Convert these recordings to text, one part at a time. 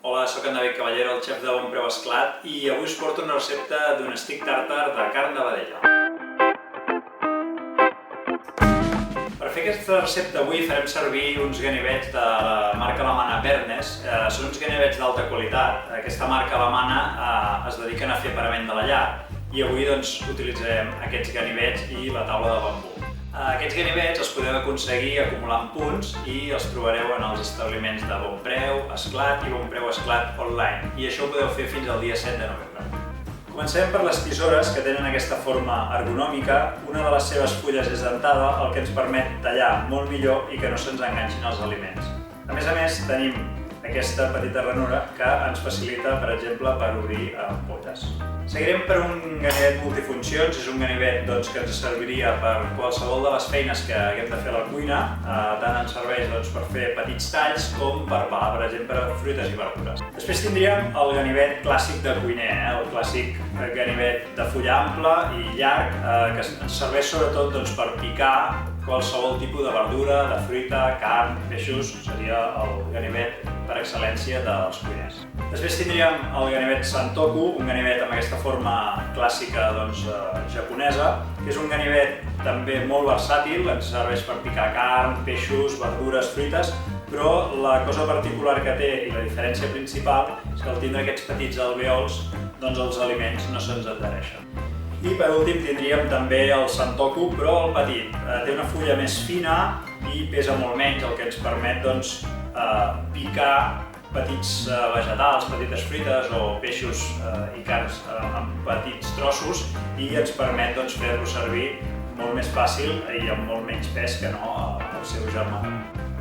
Hola, soc en David Caballero, el xef de Bon Preu Esclat, i avui us porto una recepta d'un stick tàrtar de carn de vedella. Per fer aquesta recepta avui farem servir uns ganivets de la marca alemana Bernes. Són uns ganivets d'alta qualitat. Aquesta marca alemana es dediquen a fer parament de la llar i avui utilitzarem aquests ganivets i la taula de bambú. Aquests ganivets els podeu aconseguir acumulant punts i els trobareu en els establiments de Bon Preu, Esclat i Bon Preu Esclat online, i això ho podeu fer fins al dia 7 de novembre. Comencem per les tisores, que tenen aquesta forma ergonòmica. Una de les seves fulles és dentada, el que ens permet tallar molt millor i que no se'ns enganxin els aliments. A més, tenim aquesta petita ranura que ens facilita, per exemple, per obrir ampolles. Seguirem per un ganivet multifuncions. És un ganivet que ens serviria per qualsevol de les feines que haguem de fer a la cuina. Tant ens serveix per fer petits talls com per pelar, per exemple, fruites i verdures. Després tindríem el ganivet clàssic de cuiner, el clàssic ganivet de full ample i llarg, que ens serveix sobretot per picar qualsevol tipus de verdura, de fruita, carn, peixos. Seria el ganivet per excel·lència dels cuiners. Després tindríem el ganivet Santoku, un ganivet amb aquesta forma clàssica japonesa, que és un ganivet també molt versàtil, ens serveix per picar carn, peixos, verdures, fruites, però la cosa particular que té i la diferència principal és que al tindre aquests petits alvèols, els aliments no se'ns adhereixen. I per últim tindríem també el Santoku, però el petit. Té una fulla més fina i pesa molt menys, el que ens permet picar petits vegetals, petites fruites o peixos i carns en petits trossos, i ens permet fer-lo servir molt més fàcil i amb molt menys pes que no el seu germà.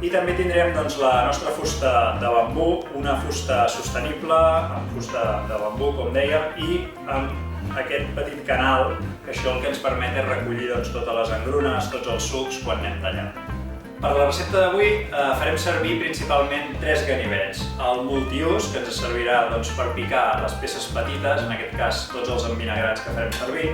I també tindrem la nostra fusta de bambú, una fusta sostenible, amb fusta de bambú, com dèiem, i amb aquest petit canal, que això el que ens permet és recollir totes les engrunes, tots els sucs, quan anem tallant. Per la recepta d'avui farem servir principalment 3 ganivets. El multiús, que ens servirà per picar les peces petites, en aquest cas tots els envinagrats que farem servir.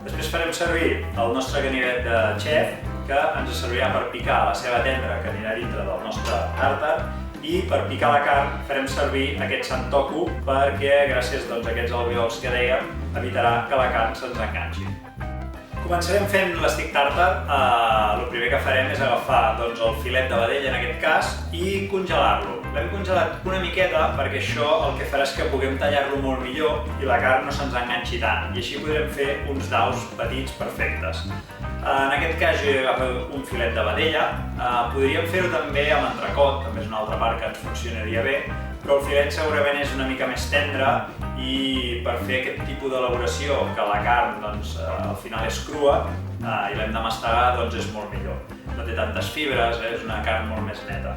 Després farem servir el nostre ganivet de xef, que ens servirà per picar la ceba tendra que anirà dintre del nostre tàrtar, i per picar la carn farem servir aquest Santoku perquè, gràcies a aquests alvèols que dèiem, evitarà que la carn se'ns enganxi. Començarem fent l'stick tàrtar. El primer que farem és agafar el filet de vedella, en aquest cas, i congelar-lo. L'hem congelat una miqueta perquè això el que farà és que puguem tallar-lo molt millor i la carn no se'ns enganxi tant, i així podrem fer uns daus petits perfectes. En aquest cas jo he agafat un filet de vedella. Podríem fer-ho també amb entrecot, també és una altra part que ens funcionaria bé, però el filet segurament és una mica més tendre i per fer aquest tipus d'elaboració, que la carn al final és crua i l'hem de mastegar, és molt millor. No té tantes fibres, és una carn molt més neta.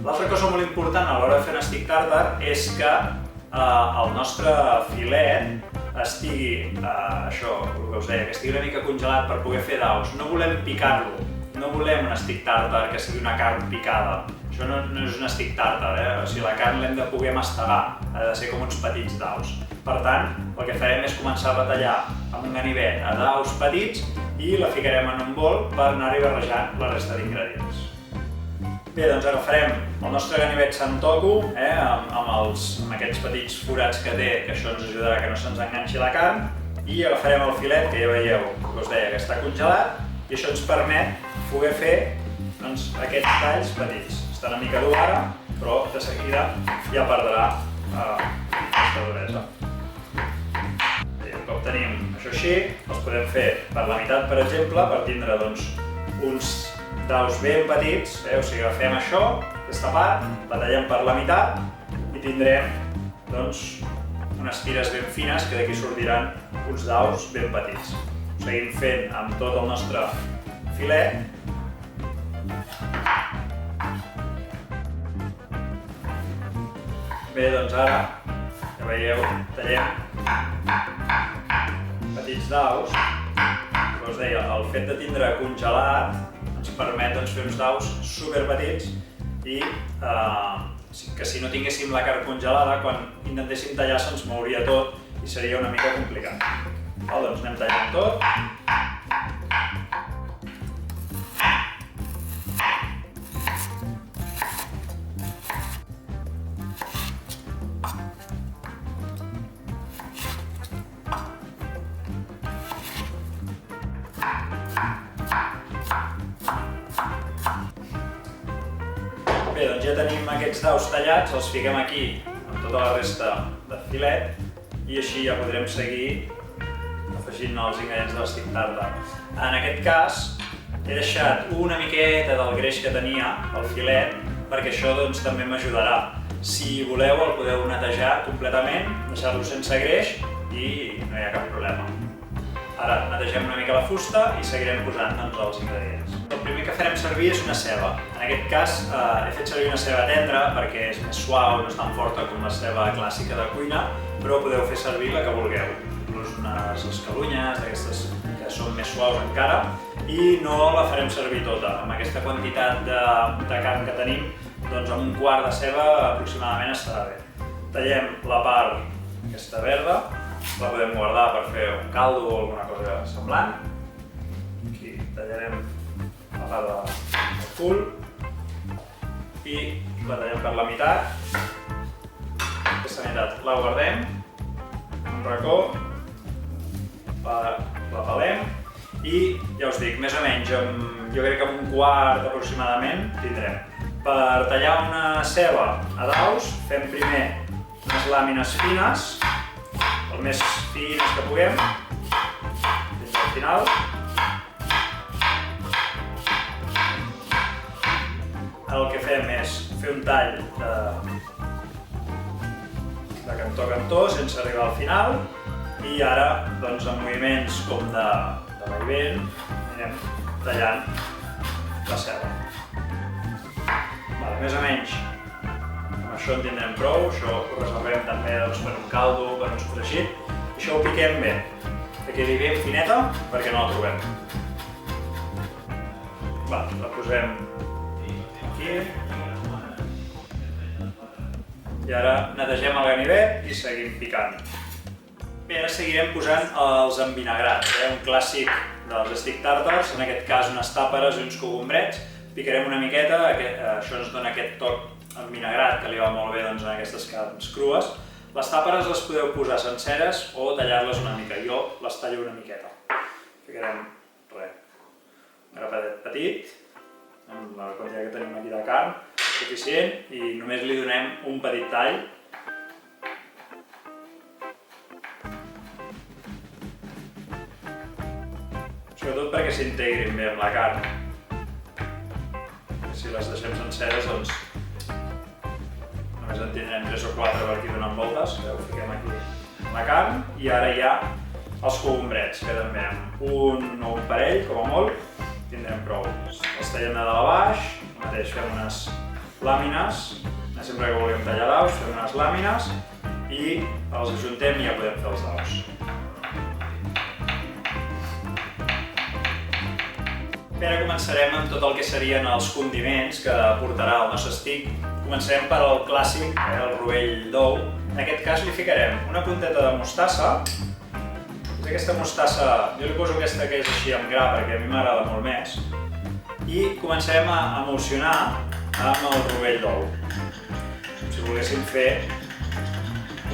L'altra cosa molt important a l'hora de fer un stick tàrtar és que el nostre filet estigui, això, el que us deia, que estigui una mica congelat per poder fer daus. No volem picar-lo, no volem un stick tàrtar que sigui una carn picada. Això no és un stick tàrtar, o sigui, la carn l'hem de poder mastegar, ha de ser com uns petits daus. Per tant, el que farem és començar a batallar amb un ganivet a daus petits i la ficarem en un bol per anar-hi barrejant la resta d'ingredients. Bé, agafarem el nostre ganivet Santoku amb aquests petits forats que té, que això ens ajudarà que no se'ns enganxi la carn, i agafarem el filet, que ja veieu, que us deia que està congelat, i això ens permet poder fer aquests talls petits. Està una mica dur ara, però de seguida ja perdrà aquesta duresa. Un cop tenim això així, els podem fer per la meitat, per exemple, per tindre uns daus ben petits. O sigui, agafem això, aquesta part, la tallem per la meitat i tindrem unes tires ben fines que d'aquí sortiran uns daus ben petits. Ho seguim fent amb tot el nostre filet. Bé, ara, ja veieu, tallem petits daus. Com us deia, el fet de tindre congelat ens permet fer uns daus superpetits i que si no tinguéssim la carn congelada, quan intentéssim tallar se'ns mouria tot i seria una mica complicat. Doncs anem tallant tot. aquests daus tallats els fiquem aquí amb tota la resta de filet i així ja podrem seguir afegint els ingredients de l'estic tàrtar. En aquest cas he deixat una miqueta del greix que tenia al filet perquè això també m'ajudarà. Si voleu el podeu netejar completament, deixar-lo sense greix i no hi ha cap problema. Ara netegem una mica la fusta i seguirem posant els ingredients. El primer que farem servir és una ceba. En aquest cas he fet servir una ceba tendra perquè és més suau, no és tan forta com la ceba clàssica de cuina, però podeu fer servir la que vulgueu. Inclús unes escalunyes, d'aquestes que són més suaus encara, i no la farem servir tota. Amb aquesta quantitat de carn que tenim, doncs amb un quart de ceba aproximadament estarà bé. Tallem la part aquesta verda, la podem guardar per fer un caldo o alguna cosa semblant. Aquí tallarem la part del cul i la tallem per la meitat. Aquesta meitat la guardem en un racó, la pelem i ja us dic, més o menys, jo crec que amb un quart aproximadament tindrem. Per tallar una ceba a daus fem primer unes làmines fines, el més fines que puguem, fins al final. Ara el que fem és fer un tall de cantó a cantó sense arribar al final i ara, doncs, amb moviments com de vaivent, anirem tallant la ceba. Més o menys amb això en tindrem prou, això ho reservem també per un caldo, per un sofregit. Això ho piquem bé, que quedi ben fineta perquè no la trobem. La posem aquí. I ara netegem el ganivet i seguim picant. Bé, ara seguirem posant els envinagrats, un clàssic dels stick tàrtars, en aquest cas unes tàperes i uns cogombrets. Picarem una miqueta, això ens dona aquest toc envinagrat que li va molt bé en aquestes carns crues. Les tàperes les podeu posar senceres o tallar-les una mica. Jo les tallo una miqueta. Ficarem un grapadet petit, amb la quantitat que tenim aquí de carn, suficient, i només li donem un petit tall. Sobretot perquè s'integrin bé amb la carn. Si les deixem senceres, doncs només en tindrem 3 o 4 per aquí donant voltes, que ho fiquem aquí amb la carn, i ara ja els cogombrets, que també amb un o un parell, com a molt, tindrem prou. Els tallem de dalt a baix, mateix fem unes làmines, sempre que vulguem tallar daus, fem unes làmines i els ajuntem i ja podem fer els daus. Bé, ara començarem amb tot el que serien els condiments que portarà el nostre stick. Començarem per al clàssic, el rovell d'ou. En aquest cas li ficarem una punteta de mostassa. Aquesta mostassa, jo li poso aquesta que és així amb gra perquè a mi m'agrada molt més. I començarem a emulsionar amb el rovell d'ou. Com si volguéssim fer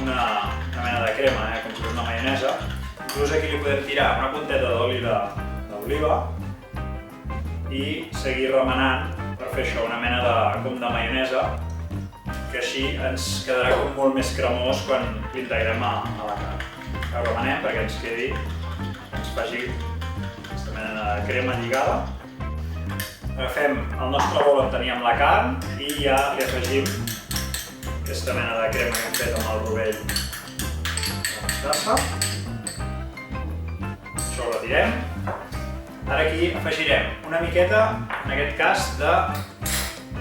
una mena de crema, com si fos una maionesa. Inclús aquí li podem tirar una punteta d'oli d'oliva i seguir remenant per fer això, una mena de maionesa, que així ens quedarà com molt més cremós quan l'integrem a la carn. Ho remenem perquè ens faci aquesta mena de crema lligada. Agafem el nostre bol on teníem la carn i ja li afegim aquesta mena de crema que hem fet amb el rovell de la mostassa. Això ho retirem. Ara aquí afegirem una miqueta, en aquest cas, de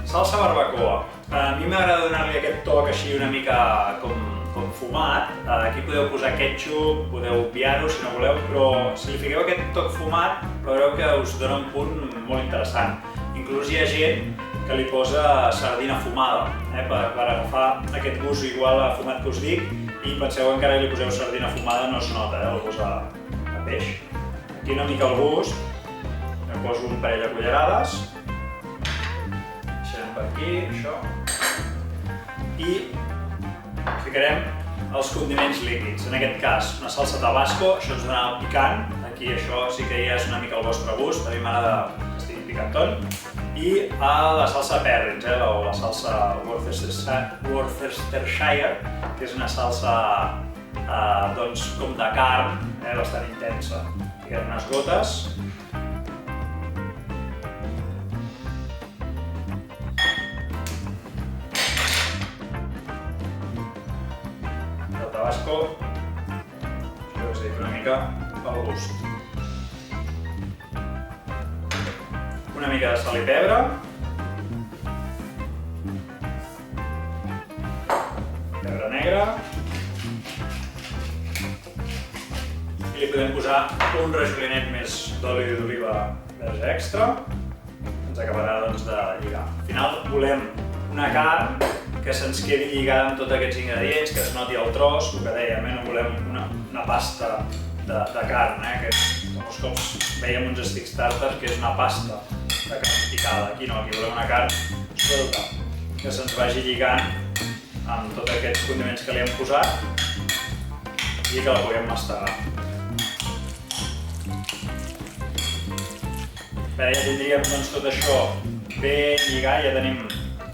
salsa barbacoa. A mi m'agrada donar-li aquest toc així una mica com fumat. Aquí podeu posar ketchup, podeu obviar-ho si no voleu, però si li fiqueu aquest toc fumat veureu que us dona un punt molt interessant. Inclús hi ha gent que li posa sardina fumada, per agafar aquest gust igual a fumat que us dic, i penseu que encara li poseu sardina fumada no es nota el gust de peix. Aquí una mica el gust. Poso un parell de cullerades, deixarem per aquí, això, i ficarem els condiments líquids. En aquest cas, una salsa tabasco, això ens donarà el picant, aquí això sí que ja és una mica el vostre gust, a mi m'agrada que estigui picanton, i la salsa Perrins, o la salsa Worcestershire, que és una salsa com de carn, bastant intensa. Fiquem unes gotes. El tabasco, espero que sigui una mica al gust. Una mica de sal i pebre. Pebre negre. I li podem posar un rajolinet més d'oli d'oliva verge extra. Ens acabarà de lligar. Al final volem una carn que se'ns quedi lligada amb tots aquests ingredients, que es noti el tros, el que dèiem, no volem una pasta de carn, que molts cops veiem uns sticks tàrtars que és una pasta de carn picada. Aquí no, aquí volem una carn suelta, que se'ns vagi lligant amb tots aquests condiments que li hem posat i que la puguem mastegar. Bé, ja tindríem tot això ben lligat, ja tenim,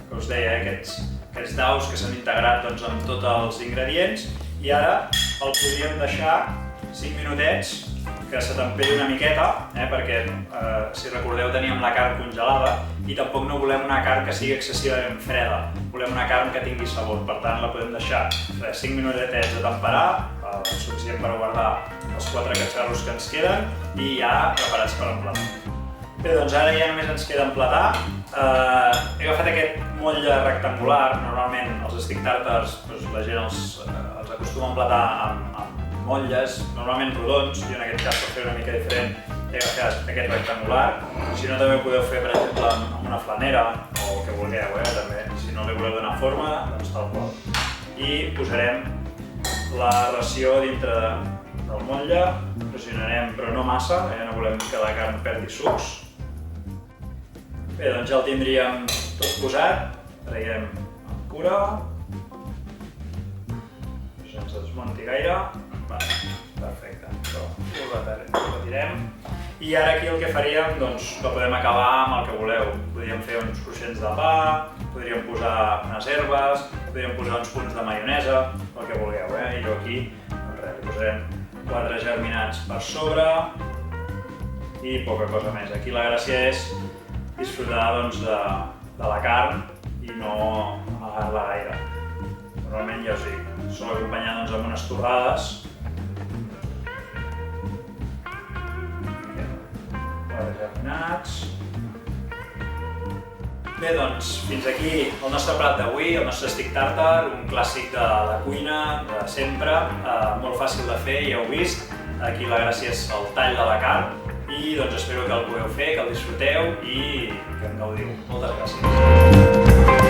com us deia, aquests daus que s'han integrat amb tots els ingredients i ara el podríem deixar 5 minutets que se temperi una miqueta, perquè si recordeu teníem la carn congelada i tampoc no volem una carn que sigui excessivament freda, volem una carn que tingui sabor, per tant la podem deixar 5 minutets a temperar, suficient per guardar els 4 catxarros que ens queden i ja preparats per emplatar. Bé, doncs ara ja només ens queda emplatar. He agafat aquest motlle rectangular, normalment els stick tàrtars la gent els acostuma a emplatar amb motlles, normalment rodons, jo en aquest cas per fer una mica diferent he agafat aquest rectangular. Si no també ho podeu fer per exemple amb una flanera o el que vulgueu, també. Si no li voleu donar forma, doncs tal qual. I posarem la ració dintre del motlle, pressionarem però no massa, no volem que la carn perdi sucs. Bé, doncs ja el tindríem tot posat, traiem amb cura, sense desmunti gaire. Perfecte, ho retirem. I ara aquí el que faríem, doncs, que podem acabar amb el que voleu. Podríem fer uns cruixents de pa, podríem posar unes herbes, podríem posar uns punts de maionesa, el que vulgueu, I jo aquí, doncs res, li posarem 4 germinats per sobre i poca cosa més. Aquí la gràcia és disfrutar de la carn i no amagar-la gaire. Normalment ja us dic, sol acompanyar amb unes torrades. Germinats. Bé, doncs, fins aquí el nostre plat d'avui, el nostre stick tàrtar, un clàssic de la cuina, de sempre, molt fàcil de fer, ja ho heu vist. Aquí la gràcia és el tall de la carn i doncs espero que el pugueu fer, que el disfruteu i que en gaudiu. Moltes gràcies.